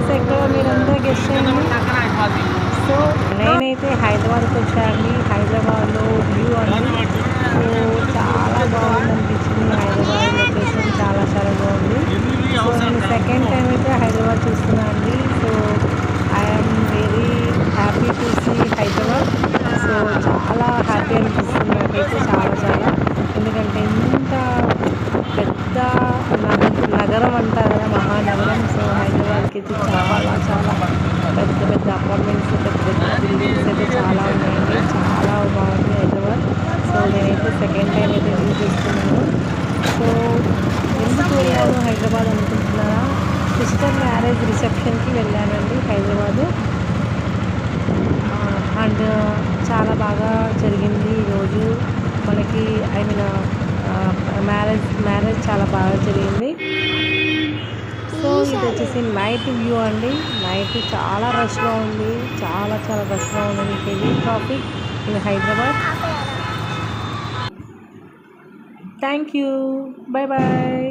Place ఎక్కడ మీరంతా guest చేయండి. సో నేనైతే హైదరాబాద్కి వచ్చానండి. హైదరాబాద్లో వ్యూ అండి. సో చాలా బాగుంది అనిపించింది. హైదరాబాద్ లొకేషన్ చాలా చాలా బాగుంది. సో నేను సెకండ్ టైం అయితే హైదరాబాద్ చూస్తున్నాను అండి. So I'm very happy to see Hyderabad. So చాలా హ్యాపీ అనిపిస్తుంది నాకైతే చాలా చాలా. ఎందుకంటే ఇంత పెద్ద నగరం అంటారు కదా, మహానగరం. సో హైదరాబాద్కి అయితే చాలా చాలా పెద్ద పెద్ద అపార్ట్మెంట్స్, పెద్ద పెద్ద బిల్డింగ్స్ అయితే చాలా ఉన్నాయండి. చాలా బాగుంది హైదరాబాద్. సో నేనైతే సెకండ్ టైం అయితే వ్యూ చేస్తున్నాను. సో ఎందుకు వెళ్ళాను హైదరాబాద్ అనుకుంటున్నారా? సిస్టర్ మ్యారేజ్ రిసెప్షన్కి వెళ్ళానండి హైదరాబాదు. అండ్ చాలా బాగా జరిగింది ఈరోజు మనకి. ఐ మీన్ మ్యారేజ్ చాలా బాగా జరిగింది. సో ఇది వచ్చేసి నైట్ వ్యూ అండి. నైట్ చాలా రష్గా ఉంది, చాలా చాలా రష్గా ఉంది. Heavy traffic in Hyderabad. Thank you, bye bye.